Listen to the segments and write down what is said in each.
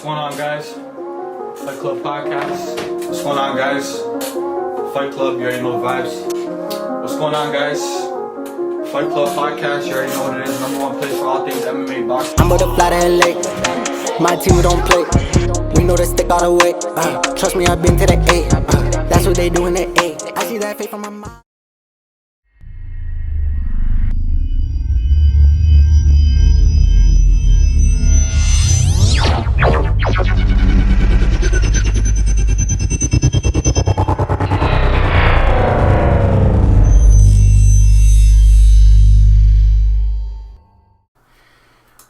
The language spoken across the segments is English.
going on, guys? Fight Club Podcast. What's going on, guys? Fight Club, you already know the vibes. What's going on, guys? Fight Club Podcast, you already know what it is. Number one place for all things MMA boxing. I'm about to fly to LA. My team, we don't play. We know to stick all the way. Trust me, I've been to the A. That's what they do in the A. I see that faith on my mind.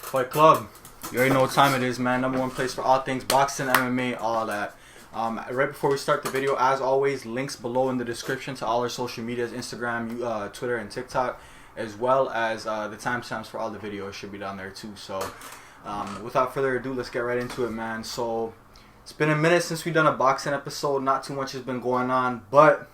Fight Club, you already know what time it is, man. Number one place for all things boxing, MMA, all that. Right before we start the video, as always, links below in the description to all our social medias, Instagram, Twitter, and TikTok, as well as the timestamps for all the videos should be down there too. So without further ado, let's get right into it, man. So it's been a minute since we've done a boxing episode. Not too much has been going on, but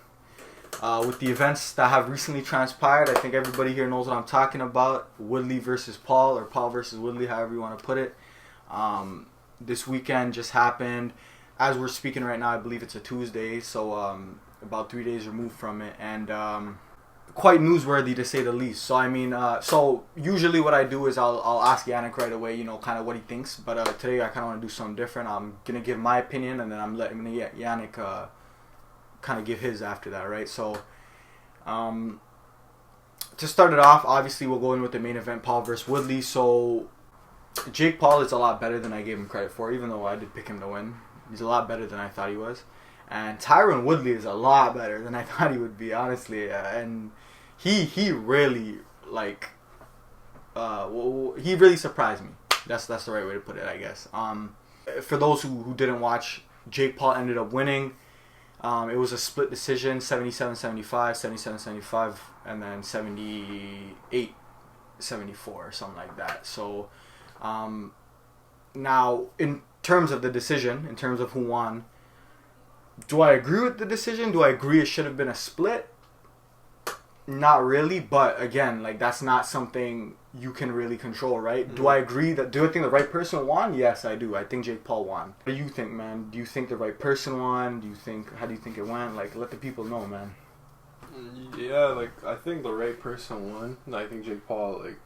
with the events that have recently transpired, I think everybody here knows what I'm talking about. Woodley versus Paul, or Paul versus Woodley, however you want to put it. This weekend just happened. As we're speaking right now, I believe it's a Tuesday, so about 3 days removed from it, and quite newsworthy to say the least. So I mean, so usually what I do is I'll ask Yannick right away, you know, kind of what he thinks. But today I kind of want to do something different. I'm gonna give my opinion, and then I'm gonna get Yannick kind of give his after that, right? So to start it off, obviously we'll go in with the main event, Paul versus Woodley. So Jake Paul is a lot better than I gave him credit for, even though I did pick him to win. He's a lot better than I thought he was. And Tyron Woodley is a lot better than I thought he would be, honestly. And he really, like, he really surprised me. That's the right way to put it, I guess. For those who didn't watch, Jake Paul ended up winning. It was a split decision, 77-75, 77-75, and then 78-74, something like that. So now, in terms of the decision, in terms of who won, do I agree with the decision? Do I agree it should have been a split? Not really, but again, like, that's not something you can really control, right? Mm-hmm. Do I think the right person won? Yes, I do. I think Jake Paul won. What do you think, man? Do you think the right person won? How do you think it went? Like, let the people know, man. Yeah, like, I think the right person won. I think Jake Paul, like,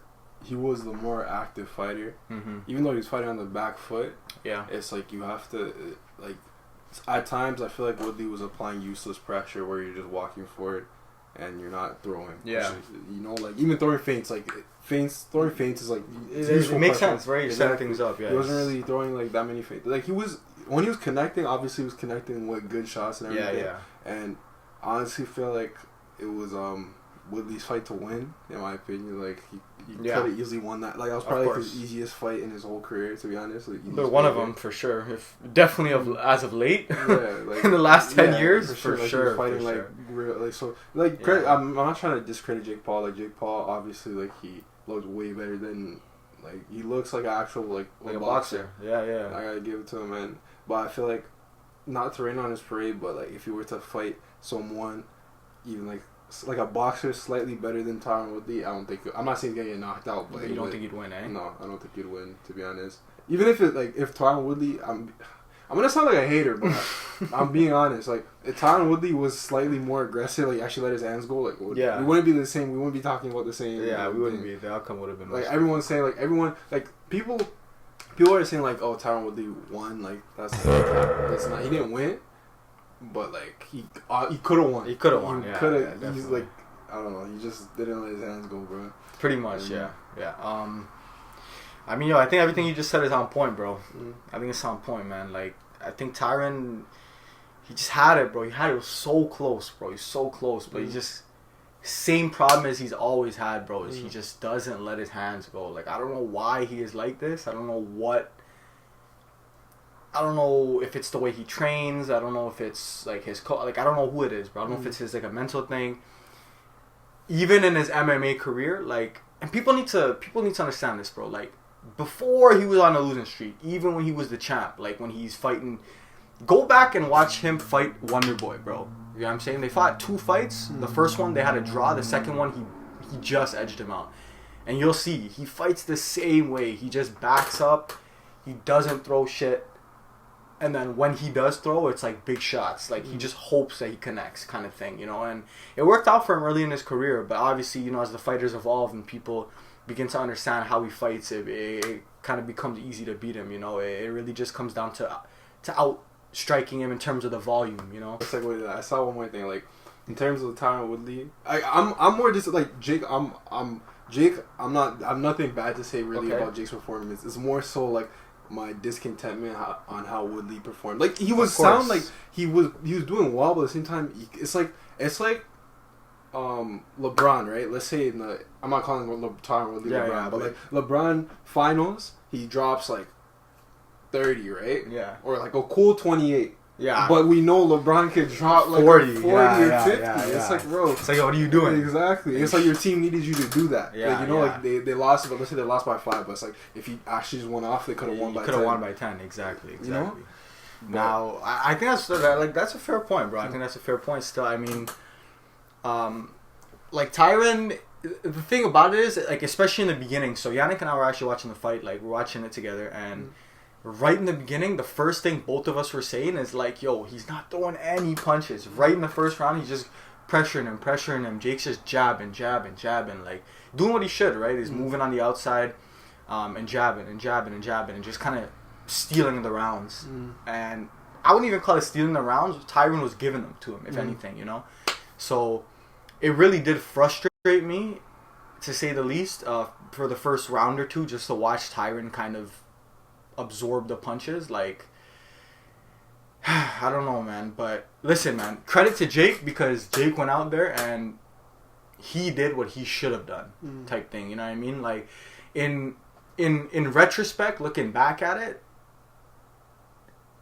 he was the more active fighter. Mm-hmm. Even though he was fighting on the back foot, yeah, it's like you have to, like, at times I feel like Woodley was applying useless pressure where you're just walking forward and you're not throwing. Yeah. You know, like, even throwing feints, like, throwing feints is, like, it makes sense, right? You're setting things up, yeah. He wasn't really throwing, like, that many feints. Like, when he was connecting, obviously he was connecting with good shots and everything. Yeah. And honestly feel like it was Woodley's fight to win, in my opinion. Like, he could have easily won that. Like, that was probably like his easiest fight in his whole career, to be honest. Like, but one of them, for sure. Definitely as of late. Yeah, like, in the last 10 years, for sure. Fighting, like, sure. Real, like, so, like, I'm not trying to discredit Jake Paul. Like, Jake Paul, obviously, like, he looks way better than, like, he looks like an actual, like a boxer. Yeah. I gotta give it to him, man. But I feel like, not to rain on his parade, but, like, if he were to fight someone, even, like a boxer slightly better than Tyron Woodley, I'm not saying he's gonna get knocked out, but you don't think he'd win, eh? No, I don't think he'd win, to be honest. Even if if Tyron Woodley, I'm gonna sound like a hater, but I'm being honest. Like, if Tyron Woodley was slightly more aggressive, like, actually let his hands go, like, we wouldn't be the same. We wouldn't be talking about the same. Yeah, we wouldn't be. The outcome would have been like everyone's saying, like, people are saying, like, oh, Tyron Woodley won, like, that's not. He didn't win. But, like, he could have won. He could have won. He's like, I don't know. He just didn't let his hands go, bro. Pretty much, yeah. I mean, I think everything you just said is on point, bro. I think it's on point, man. Like, I think Tyron, he just had it, bro. He had it. It was so close, bro. He's so close, but he just, same problem as he's always had, bro. Is he just doesn't let his hands go. Like, I don't know why he is like this. I don't know if it's the way he trains. I don't know if it's, like, his like, I don't know who it is, bro. I don't know if it's his, like, a mental thing. Even in his MMA career, like, and people need to understand this, bro. Like, before he was on a losing streak, even when he was the champ, like, when he's fighting, go back and watch him fight Wonder Boy, bro. You know what I'm saying? They fought 2 fights. The first one they had a draw. The second one he just edged him out. And you'll see he fights the same way. He just backs up. He doesn't throw shit. and then when he does throw, it's like big shots. Like he just hopes that he connects, kind of thing, you know. And it worked out for him early in his career, but obviously, you know, as the fighters evolve and people begin to understand how he fights, it kind of becomes easy to beat him. You know, it really just comes down to outstriking him in terms of the volume. You know. It's like I saw one more thing, like in terms of Tyron Woodley. I'm more just like Jake. Jake. I'm nothing bad to say really about Jake's performance. It's more so like my discontentment on how Woodley performed. Like he was sound like he was doing well, but at the same time, it's like LeBron, right? Let's say I'm not calling Tyron Woodley LeBron, but like LeBron finals, he drops like 30, right? Yeah, or like a cool 28. Yeah, but we know LeBron could drop like 40 or 50. It's like, bro, it's like, what are you doing? Exactly. It's like your team needed you to do that. Yeah, like, you know, like they lost, but let's say they lost by 5. But it's like if he actually just went off, they could have won by 10. Could have won by 10. Exactly. You know? Now, I think that's a fair point, bro. I think that's a fair point. Still, I mean, like Tyron. The thing about it is, like, especially in the beginning. So Yannick and I were actually watching the fight. Like, we're watching it together, and right in the beginning, the first thing both of us were saying is like, yo, he's not throwing any punches. Right in the first round, he's just pressuring him. Jake's just jabbing, like doing what he should, right? He's moving on the outside, and jabbing, and just kind of stealing the rounds. And I wouldn't even call it stealing the rounds. Tyron was giving them to him, if anything, you know? So it really did frustrate me, to say the least, for the first round or two, just to watch Tyron kind of absorb the punches. Like, I don't know, man, but listen, man, credit to Jake, because Jake went out there and he did what he should have done, type thing, you know what I mean? Like, in retrospect, looking back at it,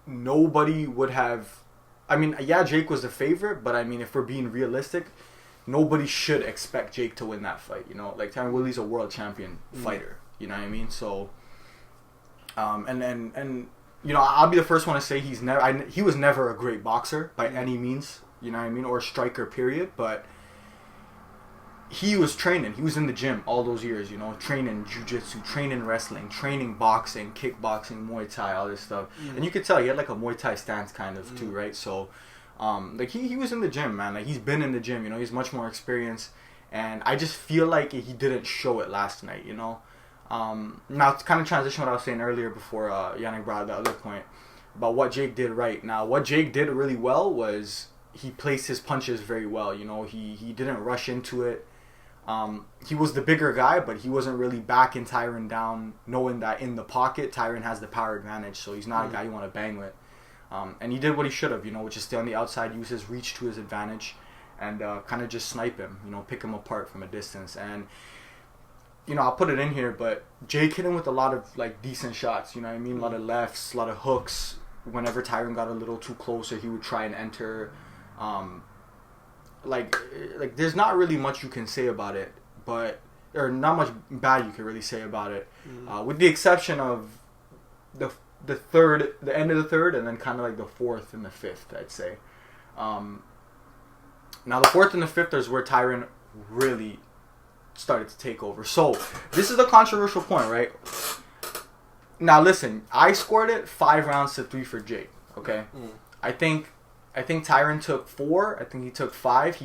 nobody would have, I mean, yeah, Jake was the favorite, but I mean, if we're being realistic, nobody should expect Jake to win that fight, you know? Like, Tyron Woodley's a world champion fighter, you know what I mean? So and you know, I'll be the first one to say he was never a great boxer by any means, you know what I mean, or striker, period. But he was training. He was in the gym all those years, you know, training jiu-jitsu, training wrestling, training boxing, kickboxing, Muay Thai, all this stuff. And you could tell he had like a Muay Thai stance kind of too, right? So like he was in the gym, man. Like, he's been in the gym, you know, he's much more experienced. And I just feel like he didn't show it last night, you know. Now, to kind of transition what I was saying earlier before Yannick brought up the other point about what Jake did right. Now, what Jake did really well was he placed his punches very well. You know, he didn't rush into it. He was the bigger guy, but he wasn't really backing Tyron down, knowing that in the pocket, Tyron has the power advantage, so he's not a guy you want to bang with. And he did what he should have, you know, which is stay on the outside, use his reach to his advantage, and kind of just snipe him, you know, pick him apart from a distance. And you know, I'll put it in here, but Jake hit him with a lot of, like, decent shots, you know what I mean? A lot of lefts, a lot of hooks. Whenever Tyron got a little too closer, he would try and enter. Like there's not really much you can say about it, or not much bad you can really say about it, with the exception of the end of the third, and then kind of like the fourth and the fifth, I'd say. Now, the fourth and the fifth is where Tyron really started to take over. So this is the controversial point, right? Now listen, I scored it 5 rounds to 3 for Jake. Okay, I think Tyron took 4. I think he took 5.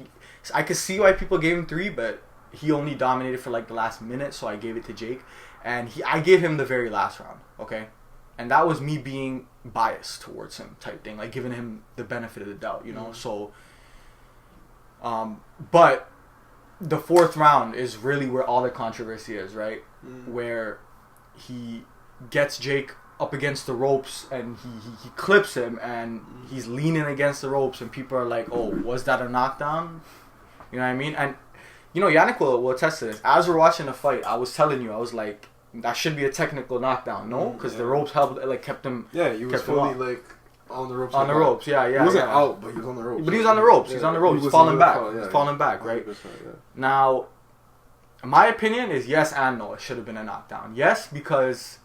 I could see why people gave him 3, but he only dominated for like the last minute, so I gave it to Jake, and I gave him the very last round. Okay, and that was me being biased towards him, type thing, like giving him the benefit of the doubt, you know. So, but the 4th round is really where all the controversy is, right? Where he gets Jake up against the ropes and he clips him and he's leaning against the ropes and people are like, oh, was that a knockdown? You know what I mean? And, you know, Yannick will attest to this. As we're watching the fight, I was telling you, I was like, that should be a technical knockdown, no? Because the ropes kept him. Yeah, he was fully like on the ropes. On the ropes, yeah. He wasn't out, but he was on the ropes. But he was on the ropes. He's on the ropes. He's falling back. He's falling back, right? Yeah. Now, my opinion is yes and no. It should have been a knockdown. Yes, because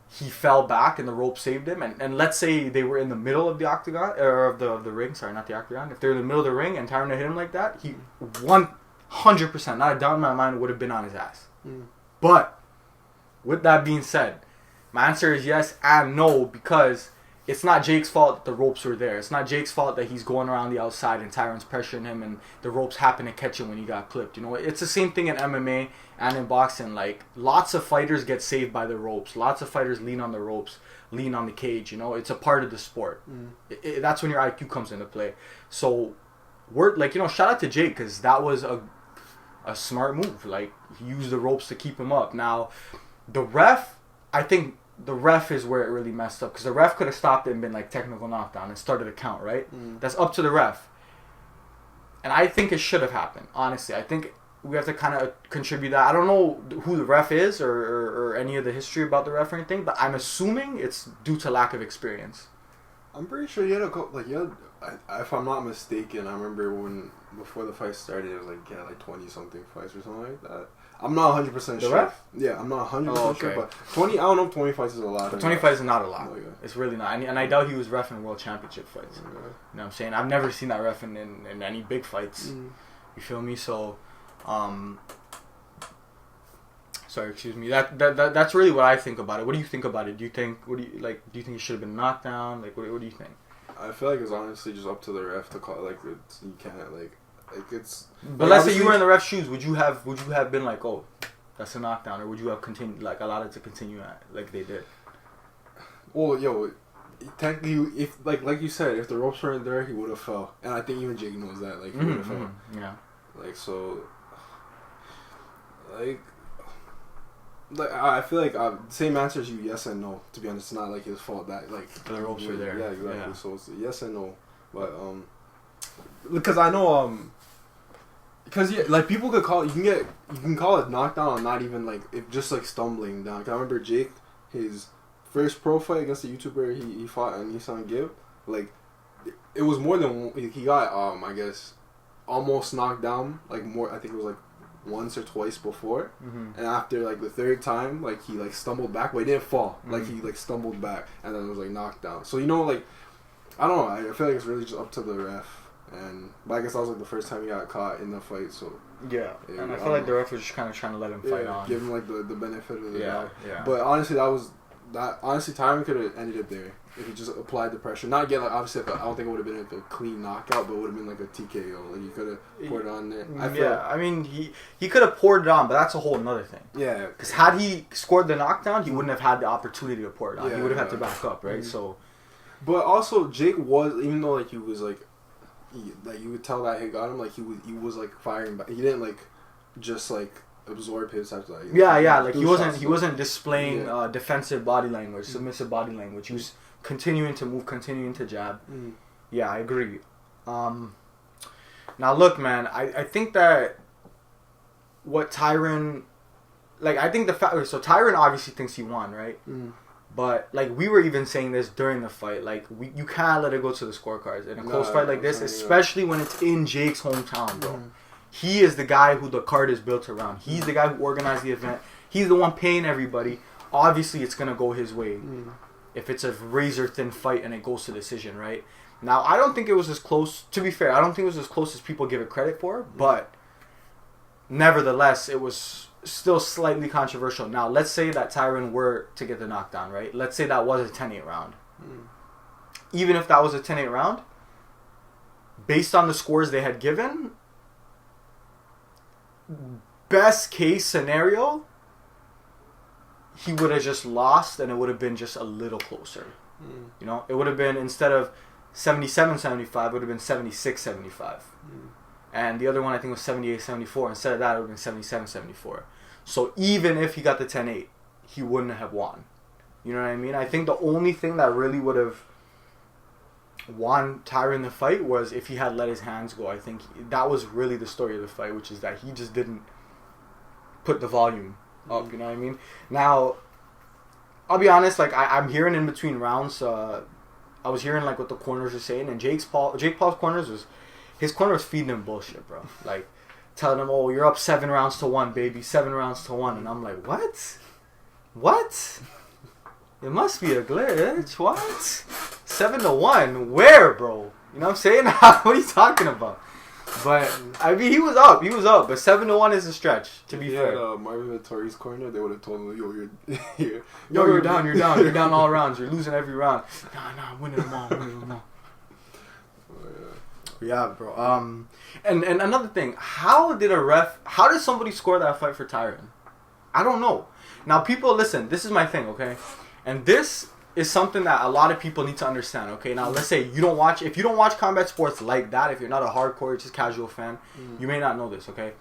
he fell back and the rope saved him. And let's say they were in the middle of the octagon, or of the ring. Sorry, not the octagon. If they're in the middle of the ring and Tyron hit him like that, he 100%, not a doubt in my mind, would have been on his ass. But with that being said, my answer is yes and no, because it's not Jake's fault that the ropes were there. It's not Jake's fault that he's going around the outside and Tyron's pressuring him and the ropes happen to catch him when he got clipped. You know, it's the same thing in MMA and in boxing. Like, lots of fighters get saved by the ropes. Lots of fighters lean on the ropes, lean on the cage. You know, it's a part of the sport. That's when your IQ comes into play. So, shout out to Jake, because that was a smart move. Like, he used the ropes to keep him up. Now, the ref, I think the ref is where it really messed up, because the ref could have stopped it and been like technical knockdown and started a count, right? That's up to the ref. And I think it should have happened, honestly. I think we have to kind of contribute that. I don't know who the ref is or any of the history about the ref or anything, but I'm assuming it's due to lack of experience. I'm pretty sure he had if I'm not mistaken, I remember before the fight started, it was like 20 something fights or something like that. I'm not 100% sure. The ref? Yeah, I'm not 100% sure, but 20, I don't know if 20 fights is a lot. But 20 fights is not a lot. Oh, yeah. It's really not. And I doubt he was ref in world championship fights. You know what I'm saying? I've never seen that ref in any big fights. You feel me? So, sorry, excuse me. That's really what I think about it. What do you think about it? Do you think it should have been knocked down? Like, what do you think? I feel like it's honestly just up to the ref to call. Like, you can't it's. But let's say you were in the ref's shoes. Would you have been like, oh, that's a knockdown, or would you have continued, like, allowed it to continue like they did? Well, technically, if like you said, if the ropes weren't there, he would have fell, and I think even Jake knows that. Like, he would have fell. Yeah. Like, so. Like I feel like same answer as you, yes and no. To be honest, it's not like his fault that like the ropes were there. Yeah, exactly. Yeah. So it's yes and no, but because I know because like people could call you can call it knockdown, not even like if just like stumbling down. I remember Jake, his first pro fight against the YouTuber he fought in Nissan Gibb, like it was more than he got I guess almost knocked down, like more. I think it was like once or twice before, and after like the third time, like he like stumbled back, but he didn't fall. Like he like stumbled back, and then it was like knocked down. So you know, like I don't know. I feel like it's really just up to the ref. But I guess that was like the first time he got caught in the fight. So yeah, and I feel like the ref was just kind of trying to let him fight on, give him like the benefit of the doubt. Yeah. But honestly, honestly, Tyron could have ended it there if he just applied the pressure. Not get like obviously, I don't think it would have been like a clean knockout, but it would have been like a TKO. Like he could have poured it on there. I mean he could have poured it on, but that's a whole another thing. Yeah, because had he scored the knockdown, he wouldn't have had the opportunity to pour it on. He would have had to back up, right? So, but also Jake was, even though like he was like you would tell that he got him, like he was like firing back. He didn't like just like absorb his type of like he wasn't displaying defensive body language, submissive body language. He was continuing to move, continuing to jab. Yeah, I agree. Now look, man, I think that what Tyron, like, I think so Tyron obviously thinks he won, right? But like we were even saying this during the fight, like you can't let it go to the scorecards in a close fight like this, especially when it's in Jake's hometown, bro. He is the guy who the card is built around. He's the guy who organized the event. He's the one paying everybody. Obviously, it's gonna go his way if it's a razor thin fight and it goes to decision, right? Now, I don't think it was as close. To be fair, I don't think it was as close as people give it credit for, but nevertheless, it was still slightly controversial. Now, let's say that Tyron were to get the knockdown, right? Let's say that was a 10-8 round. Even if that was a 10-8 round, based on the scores they had given, best case scenario, he would have just lost and it would have been just a little closer. You know, it would have been, instead of 77-75, it would have been 76-75. And the other one I think was 78-74. Instead of that, it would have been 77-74. So even if he got the 10-8, he wouldn't have won. You know what I mean? I think the only thing that really would have won Tyron the fight was if he had let his hands go. I think that was really the story of the fight, which is that he just didn't put the volume up. You know what I mean? Now, I'll be honest. Like I'm hearing in between rounds, I was hearing like what the corners are saying, and Jake Paul's corners was feeding him bullshit, bro. Like telling him, "Oh, you're up 7 rounds to 1, baby, 7 rounds to 1," and I'm like, "What? What? It must be a glitch. What? 7 to 1? Where, bro? You know what I'm saying? What are you talking about?" But I mean, he was up. But 7-1 is a stretch. To be fair. Marvin Vittori's corner, they would have told him, you're down. You're down all rounds. You're losing every round. Nah, I'm winning them all. Yeah, bro. And another thing, how did somebody score that fight for Tyron? I don't know. Now, people, listen, this is my thing, okay? And this is something that a lot of people need to understand, okay? Now, let's say if you don't watch combat sports like that, if you're not a hardcore, you're just casual fan, you may not know this, okay?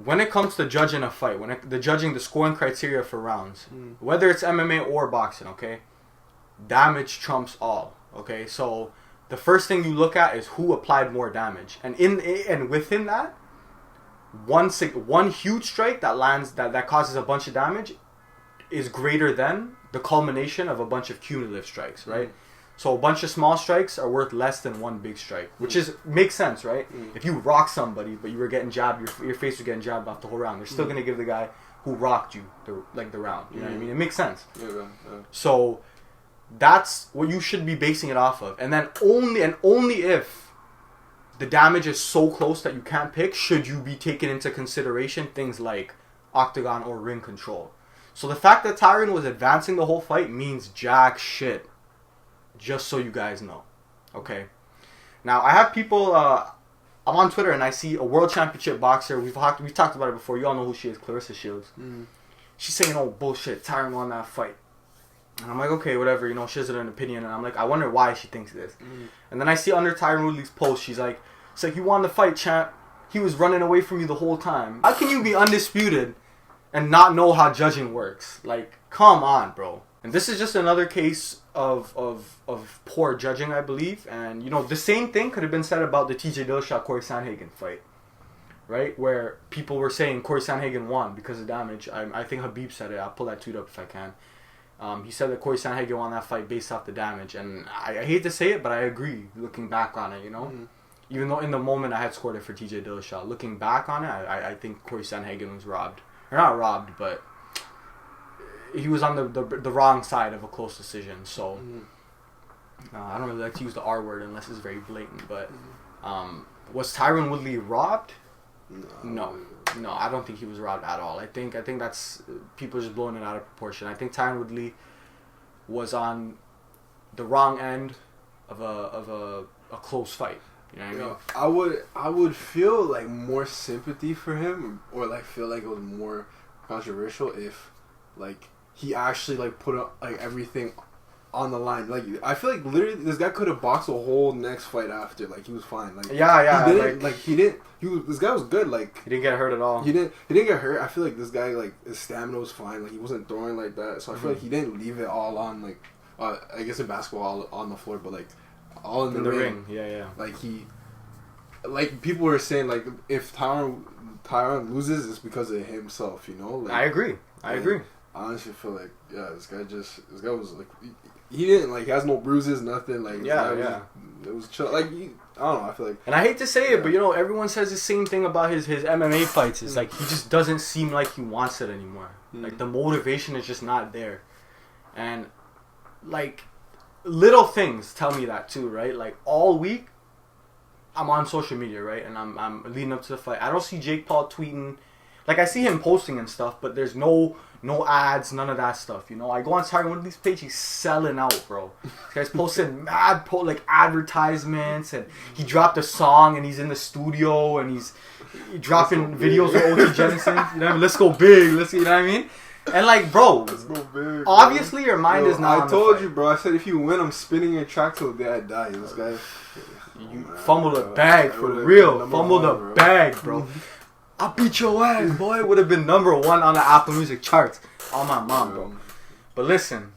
When it comes to judging a fight, judging the scoring criteria for rounds, whether it's MMA or boxing, okay? Damage trumps all, okay? So the first thing you look at is who applied more damage. And within that, one huge strike that lands that causes a bunch of damage is greater than the culmination of a bunch of cumulative strikes, right? So a bunch of small strikes are worth less than one big strike, which makes sense, right? If you rock somebody but you were getting jabbed, your face was getting jabbed off the whole round, they're still gonna give the guy who rocked you the round. You know what I mean? It makes sense. Yeah. So that's what you should be basing it off of, and then only if the damage is so close that you can't pick, should you be taking into consideration things like octagon or ring control. So the fact that Tyron was advancing the whole fight means jack shit. Just so you guys know. Okay? Now, I have people, I'm on Twitter and I see a world championship boxer. We've talked about it before. You all know who she is, Clarissa Shields. She's saying, oh, bullshit, Tyron won that fight. And I'm like, okay, whatever, she has an opinion. And I'm like, I wonder why she thinks this. And then I see under Tyron Woodley's post, she's like, it's like, you won the fight, champ. He was running away from you the whole time. How can you be undisputed and not know how judging works? Like, come on, bro. And this is just another case of poor judging, I believe. And, the same thing could have been said about the TJ Dillashaw-Corey Sandhagen fight. Right? Where people were saying Corey Sandhagen won because of damage. I think Habib said it. I'll pull that tweet up if I can. He said that Corey Sandhagen won that fight based off the damage. And I hate to say it, but I agree looking back on it, Even though in the moment I had scored it for TJ Dillashaw. Looking back on it, I think Corey Sandhagen was robbed. Or not robbed, but he was on the wrong side of a close decision. So I don't really like to use the R word unless it's very blatant. But was Tyron Woodley robbed? No, I don't think he was robbed at all. I think that's people just blowing it out of proportion. I think Tyron Woodley was on the wrong end of a close fight. You know what I mean? I would feel like more sympathy for him, or like feel like it was more controversial if like he actually like put up like everything on the line. Like I feel like literally this guy could have boxed a whole next fight after. Like he was fine. Like he didn't. This guy was good. Like he didn't get hurt at all. He didn't get hurt. I feel like this guy like his stamina was fine. Like he wasn't throwing like that. So I feel like he didn't leave it all on I guess in basketball all on the floor, but like all in the ring. Yeah. Like people were saying like if Tyron loses, it's because of himself. Like, I agree. I honestly feel like this guy was like he didn't like he has no bruises, nothing like it was chill. Like I don't know. I feel like, and I hate to say it, but everyone says the same thing about his MMA fights. It's like he just doesn't seem like he wants it anymore. Like the motivation is just not there, and like little things tell me that too, right? Like all week, I'm on social media, right, and I'm leading up to the fight. I don't see Jake Paul tweeting. Like I see him posting and stuff, but there's no ads, none of that stuff. I go on Tyron Woodley's page, he's selling out, bro. This guy's posting mad like advertisements, and he dropped a song, and he's in the studio, and he's dropping videos of OT Jensen. You know what I mean? Let's go big. You know what I mean? And like, bro, let's go big, obviously your mind is not. I told you, bro. I said if you win, I'm spinning your track till the day I die. This guy, you fumbled the bag for real. Fumbled the bag, bro. I beat your ass, boy. Would have been #1 on the Apple Music charts. On my mom, bro. But listen,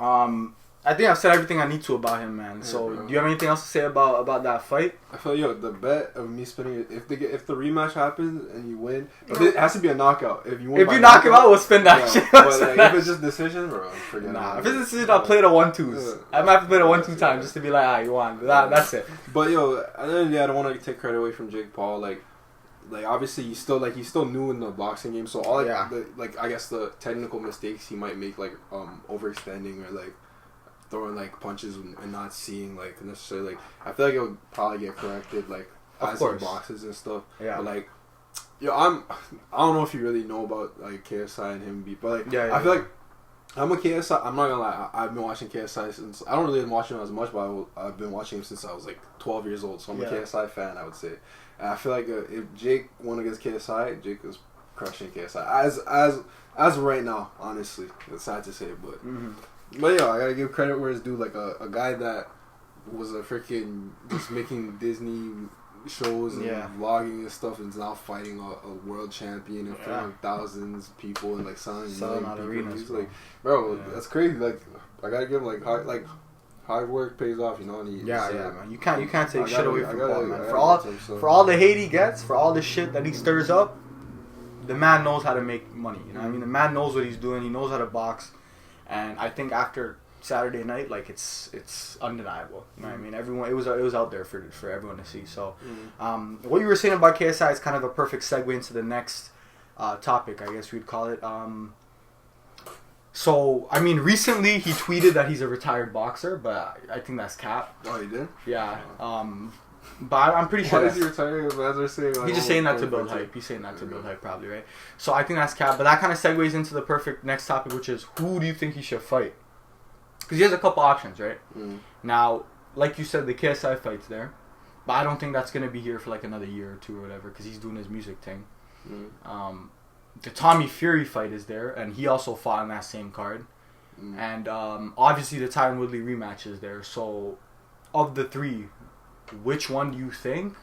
I think I've said everything I need to about him, man. So, do you have anything else to say about that fight? I feel the bet of me spinning it, if the rematch happens and you win, it has to be a knockout. If you knock him out, we'll spin that shit. But like, if it's just decision, bro, forget it. If it's decision, I'll play the 1-2s. I might have to play the 1-2 time just to be like, you won. That's it. But at the end of the day, I don't want to take credit away from Jake Paul. Like obviously he's still new in the boxing game, so all I guess the technical mistakes he might make, like overextending or like throwing like punches and not seeing like necessarily like I feel like it would probably get corrected like as he boxes and stuff. Yeah. But like, yo, I don't know if you really know about like KSI and him, but like I feel like I'm a KSI. I'm not gonna lie. I've been watching KSI since I don't really watch him as much, but I've been watching him since I was like 12 years old. So I'm a KSI fan, I would say. And I feel like if Jake won against KSI, Jake was crushing KSI as of right now. Honestly, it's sad to say, but but yo, I gotta give credit where it's due. Like a guy that was a freaking just making Disney shows and vlogging and stuff, and is now fighting a world champion in front of thousands of people and like selling out arenas. He's like, bro, that's crazy. Like I gotta give him like hard work pays off, you know. And man. You can't take shit away from Paul, man. For all the hate he gets, for all the shit that he stirs up, the man knows how to make money. You know what I mean? The man knows what he's doing. He knows how to box, and I think after Saturday night, like it's undeniable. You know what I mean? Everyone, it was out there for everyone to see. So, what you were saying about KSI is kind of a perfect segue into the next topic, I guess we'd call it. So, I mean, recently he tweeted that he's a retired boxer, but I think that's cap. Oh, he did? Yeah. But I'm pretty sure. Why is he retiring? As they're saying, like, he's just saying that to build hype. He's saying that to build hype, probably, right? So I think that's cap. But that kind of segues into the perfect next topic, which is who do you think he should fight? Because he has a couple options, right? Now, like you said, the KSI fight's there. But I don't think that's going to be here for like another year or two or whatever, because he's doing his music thing. The Tommy Fury fight is there, and he also fought on that same card. And obviously the Tyron Woodley rematch is there. So, of the three, which one do you think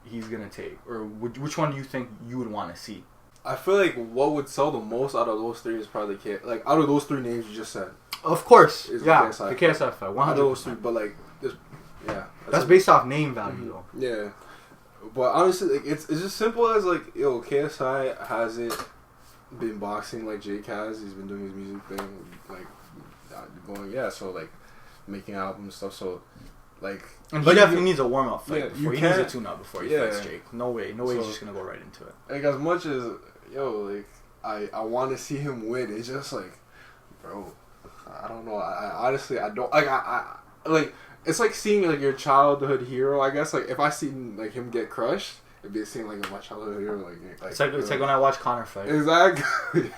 he's going to take? Or which one do you think you would want to see? I feel like what would sell the most out of those three is probably like out of those three names you just said. Of course, the KSI fight. 100%. Out of those three, but like, that's based off name value though. Yeah, but honestly, like it's just simple as like, yo, KSI hasn't been boxing like Jake has. He's been doing his music thing, like going so like making albums and stuff. So like, and he definitely needs a warm up fight. He needs a tune up before he fights Jake. No way, he's just gonna go right into it. Like as much as like I want to see him win, it's just like, bro, I don't know. I honestly don't like. I like. It's like seeing like your childhood hero. I guess like if I seen like him get crushed, it'd be seeing like my childhood hero. Like it's like when I watch Conor fight. Exactly.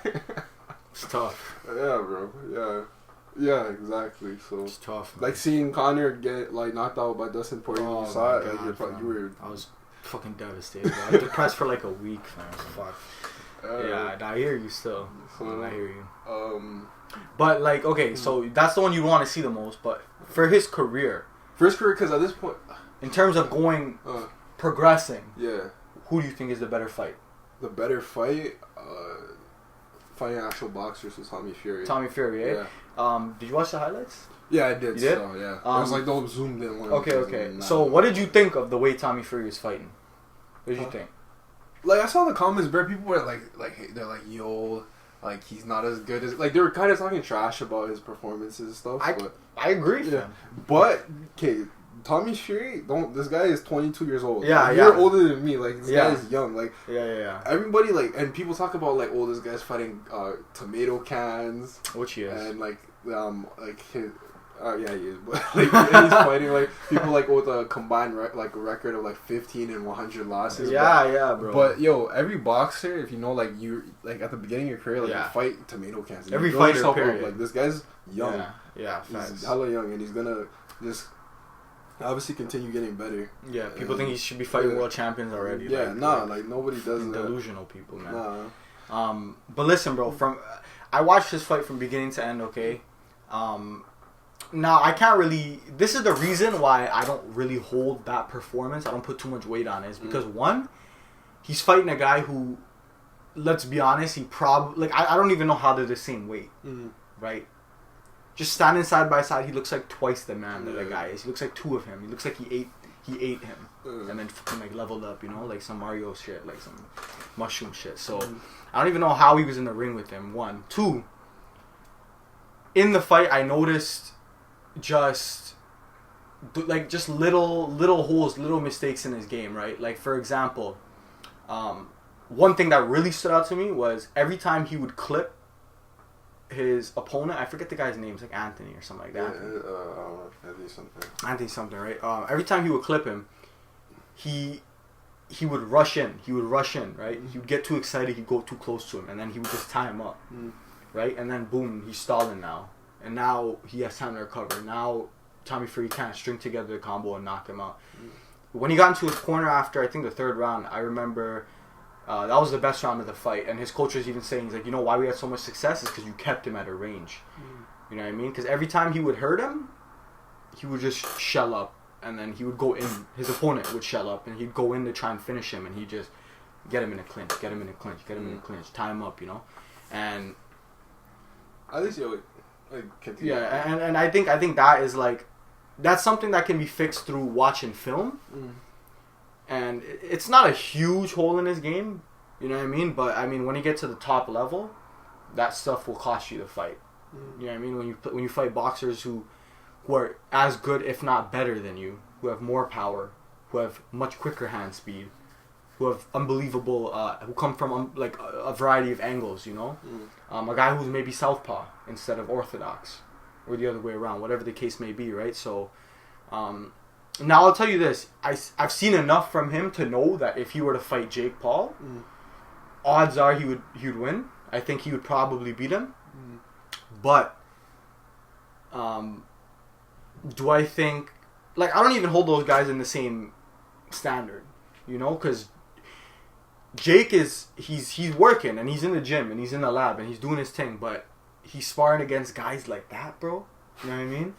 It's tough. Yeah, bro. Yeah, exactly. So it's tough. Man. Like seeing Conor get like knocked out by Dustin Poirier. Oh, you saw it. God, like, you were. I was fucking devastated. I was depressed for like a week, man. Fuck. I hear you still. I hear you. But like, okay, so that's the one you want to see the most. But for his career, because at this point, in terms of going, progressing, who do you think is the better fight? The better fight, fighting actual boxers was Tommy Fury. Tommy Fury, eh? Yeah. Did you watch the highlights? Yeah, I did. You did? So, yeah. It was like those zoomed in one. Okay. So what did you think of the way Tommy Fury was fighting? What did you think? Like I saw the comments, bro. People were like they're like, yo, like he's not as good as like they were kind of talking trash about his performances and stuff. I agree. Yeah. But okay, Tommy Fury, this guy is 22 years old. Yeah, like, you're older than me. Like this guy is young. Like everybody like, and people talk about like, oh, this guy's fighting tomato cans, which he is, and like his. He is, but like, he's fighting like people like with a combined record of like 15 and 100 losses. Yeah, bro. But yo, every boxer, if you know, like you like at the beginning of your career, like you fight tomato cans. Every fighter, period. Like this guy's young. Yeah, he's hella young, and he's gonna just obviously continue getting better. Yeah, people think he should be fighting world champions already. Yeah, like nobody does that. Delusional people, man. But listen, bro. I watched this fight from beginning to end. Okay. Now, I can't really... This is the reason why I don't really hold that performance. I don't put too much weight on it. Is because, one, he's fighting a guy who, let's be honest, he probably... Like, I don't even know how they're the same weight. Right? Just standing side by side, he looks like twice the man that the guy is. He looks like two of him. He looks like he ate him. And then fucking, like, leveled up, you know? Like some Mario shit. Like some mushroom shit. So, I don't even know how he was in the ring with him. One. Two, in the fight, I noticed... just little holes, little mistakes in his game, right? Like, for example, one thing that really stood out to me was every time he would clip his opponent, I forget the guy's name, it's like Anthony or something like that. I don't know, Anthony something, right? Every time he would clip him, he would rush in. Right? He would get too excited. He'd go too close to him, and then he would just tie him up, right? And then boom, he's stalling now, and now he has time to recover. Now Tommy Fury can't string together the combo and knock him out. When he got into his corner after, I think, the third round, I remember that was the best round of the fight. And his coach was even saying, he's like, you know why we had so much success is because you kept him at a range. You know what I mean? Because every time he would hurt him, he would just shell up. And then he would go in. His opponent would shell up. And he'd go in to try and finish him. And he'd just get him in a clinch, tie him up, you know? And at least you and I think that is like, that's something that can be fixed through watching film. And it's not a huge hole in his game, you know what I mean? But I mean, when you get to the top level, that stuff will cost you the fight. You know what I mean? When you fight boxers who are as good, if not better than you, who have more power, who have much quicker hand speed, who have unbelievable, who come from like a variety of angles, you know? A guy who's maybe southpaw instead of orthodox, or the other way around, whatever the case may be, right? So, now I'll tell you this: I've seen enough from him to know that if he were to fight Jake Paul, odds are he would win. I think he would probably beat him. But, do I think, like, I don't even hold those guys in the same standard, you know? Because Jake he's working and he's in the gym and he's in the lab and he's doing his thing, but he's sparring against guys like that, bro. You know what I mean?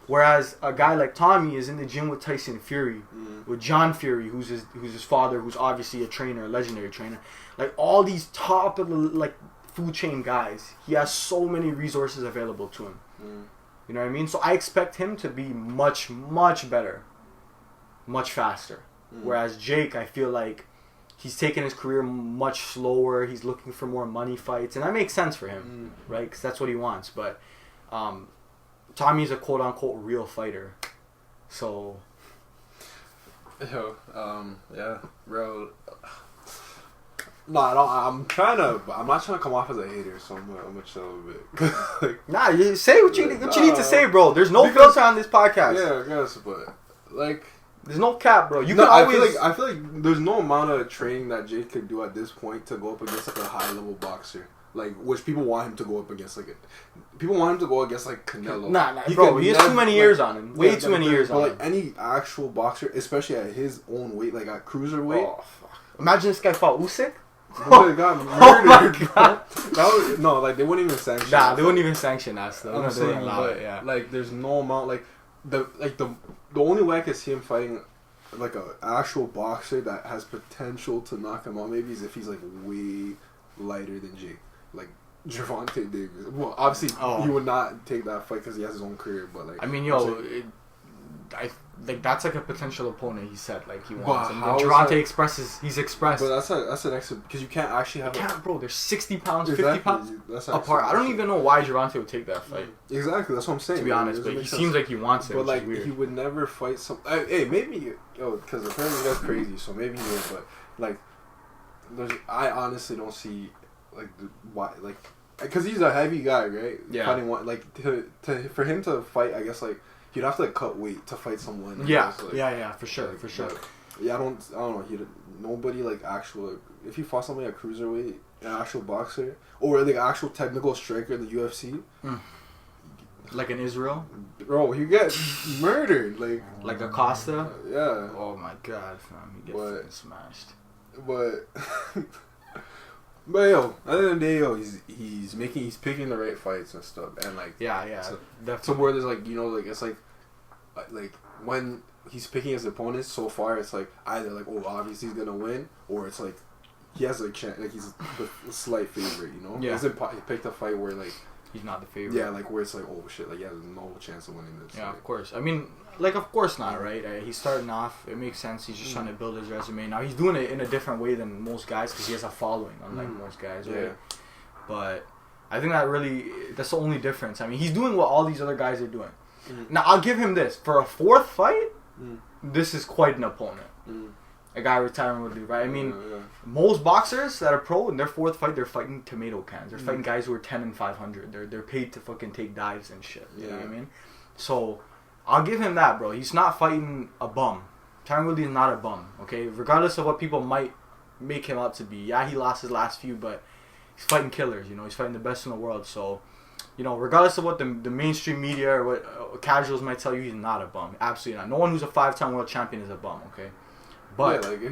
Whereas a guy like Tommy is in the gym with Tyson Fury, with John Fury, who's his father, who's obviously a trainer, a legendary trainer. Like, all these top of the, like, food chain guys, he has so many resources available to him. You know what I mean? So I expect him to be much, much better, much faster. Whereas Jake, I feel like he's taking his career much slower. He's looking for more money fights, and that makes sense for him, right? Because that's what he wants. But Tommy's a quote-unquote real fighter. So... yeah, real... No, I'm not trying to come off as a hater, so I'm gonna chill a bit. Like, nah, you say what you need to say, bro. There's no filter on this podcast. Yeah, I guess, but like, there's no cap, bro. You can always. I feel like there's no amount of training that Jake could do at this point to go up against like a high level boxer, like which people want him to go up against. Like, people want him to go against like Canelo. Nah, bro. He has too many years on him. Way too many years on him. Like any actual boxer, especially at his own weight, like at cruiserweight. Oh, fuck. Imagine this guy fought Usyk. They got murdered. They wouldn't even sanction. Nah, they wouldn't even sanction that stuff. I'm saying, yeah. Like, there's no amount. Like, the only way I could see him fighting like a actual boxer that has potential to knock him out, maybe, is if he's like way lighter than Jake, like Gervonta Davis. Well, obviously he would not take that fight because he has his own career. But like, I mean, that's like a potential opponent. He said like he wants. And Gervonta he's expressed. But that's an extra, because you can't actually have. Bro. They're 60 pounds, 50 pounds apart. I don't even know why Gervonta would take that fight. Exactly, that's what I'm saying. To be honest, but he seems like he wants it. But like, he would never fight some. Hey, maybe because apparently that's crazy. So maybe he would. But like, I honestly don't see like why, like, because he's a heavy guy, right? Yeah. Fighting one, like, for him to fight, I guess, like, he'd have to like cut weight to fight someone. Yeah, like, yeah, for sure. Yeah, I don't know. Nobody like actual. If he fought somebody at cruiserweight, an actual boxer, or like actual technical striker in the UFC, like in Israel, bro, he get murdered. Like Acosta. Yeah. Oh my god, fam, he gets smashed. But yo, at the end of the day, yo, he's picking the right fights and stuff, and like yeah, so where there's like, you know, like it's like when he's picking his opponents so far, it's like either like, oh, obviously he's gonna win, or it's like he has a chance, like he's the slight favorite, you know. Yeah. He picked a fight where like he's not the favorite. Yeah, like where it's like, oh shit, like he has no chance of winning this. Yeah, like, of course. I mean, like, of course not, right? He's starting off. It makes sense. He's just trying to build his resume. Now he's doing it in a different way than most guys because he has a following, unlike most guys, right? Yeah. But I think that's the only difference. I mean, he's doing what all these other guys are doing. Now I'll give him this: for a fourth fight, this is quite an opponent. a guy retiring Woodley, right? I mean, most boxers that are pro in their fourth fight, they're fighting tomato cans. They're fighting guys who are 10 and 500. They're paid to fucking take dives and shit. You know what I mean? So I'll give him that, bro. He's not fighting a bum. Tyron Woodley is not a bum. Okay, regardless of what people might make him out to be. Yeah, he lost his last few, but he's fighting killers. You know, he's fighting the best in the world. So, you know, regardless of what the mainstream media or what casuals might tell you, he's not a bum. Absolutely not. No one who's a 5-time world champion is a bum. Okay. But yeah, like if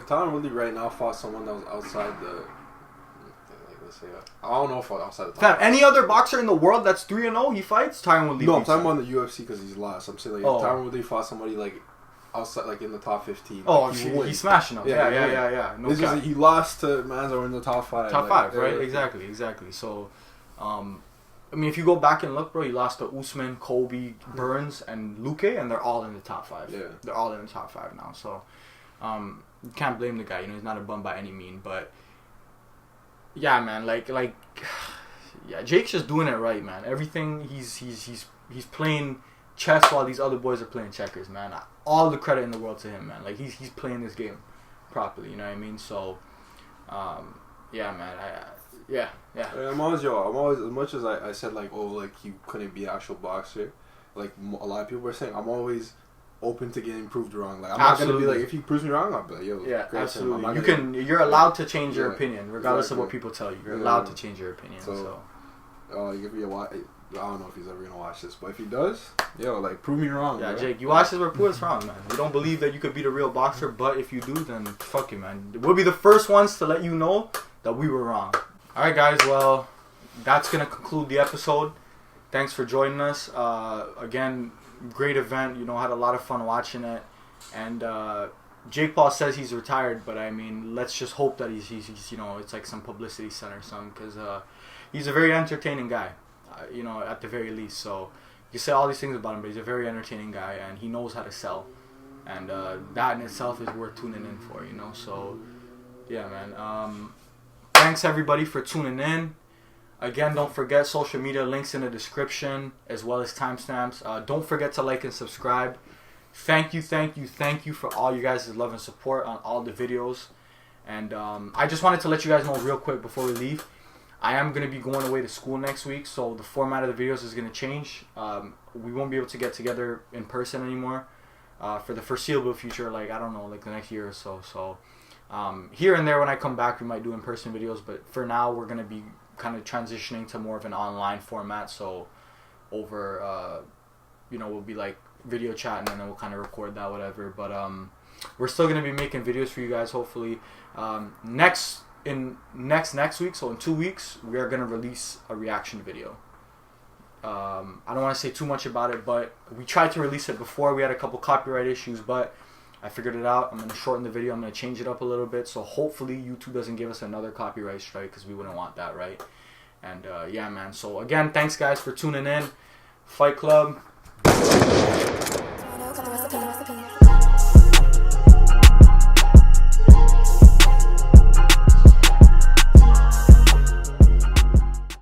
Tyron Woodley right now fought someone that was outside the, like let's say, I don't know if outside the top. Any other boxer in the world that's 3-0, he fights Tyron Woodley. No, I'm talking about the UFC because he's lost. I'm saying like if Tyron Woodley fought somebody like outside, like in the top 15. Oh, like, he's smashing them. Yeah. No, he lost to mans that were in the top 5. Top 5, right? Exactly. So, I mean, if you go back and look, bro, he lost to Usman, Colby, Burns, and Luque, and they're all in the top 5. Yeah, they're all in the top 5 now. So, you can't blame the guy. You know, he's not a bum by any mean. But yeah, man, like, yeah, Jake's just doing it right, man. Everything he's playing chess while these other boys are playing checkers, man. All the credit in the world to him, man. Like he's playing this game properly. You know what I mean? So, yeah, man. Yeah. I'm always as much as I said like, oh, like he couldn't be an actual boxer. Like a lot of people were saying, I'm always open to getting proved wrong. Like I'm not gonna be like, if he proves me wrong, I'll be like, yo, yeah, absolutely. You're allowed to change your opinion, regardless of what people tell you. You're allowed to change your opinion. So, if you watch, I don't know if he's ever gonna watch this, but if he does, yo, like prove me wrong. Yeah, bro. Jake, you watch this, but prove us wrong, man. We don't believe that you could beat a real boxer, but if you do, then fuck you, man. We'll be the first ones to let you know that we were wrong. All right, guys. Well, that's gonna conclude the episode. Thanks for joining us. Again, great event. You know, had a lot of fun watching it. And Jake Paul says he's retired, but I mean, let's just hope that he's you know, it's like some publicity stunt or something, because he's a very entertaining guy. You know, at the very least. So you say all these things about him, but he's a very entertaining guy, and he knows how to sell. And that in itself is worth tuning in for. You know, so yeah, man. Thanks everybody for tuning in. Again, don't forget social media links in the description as well as timestamps. Don't forget to like and subscribe. Thank you for all you guys' love and support on all the videos. And I just wanted to let you guys know real quick before we leave. I am going to be going away to school next week, so the format of the videos is going to change. We won't be able to get together in person anymore for the foreseeable future, like, I don't know, like the next year or so. So here and there when I come back, we might do in-person videos, but for now we're going to be kind of transitioning to more of an online format. So over, you know, we'll be like video chatting and then we'll kind of record that, whatever. But we're still going to be making videos for you guys, hopefully. Next week, so in 2 weeks, we are going to release a reaction video. I don't want to say too much about it, but we tried to release it before. We had a couple copyright issues, but I figured it out. I'm going to shorten the video. I'm going to change it up a little bit, so hopefully YouTube doesn't give us another copyright strike, because we wouldn't want that, right? And yeah, man. So again, thanks guys for tuning in. Fight Club.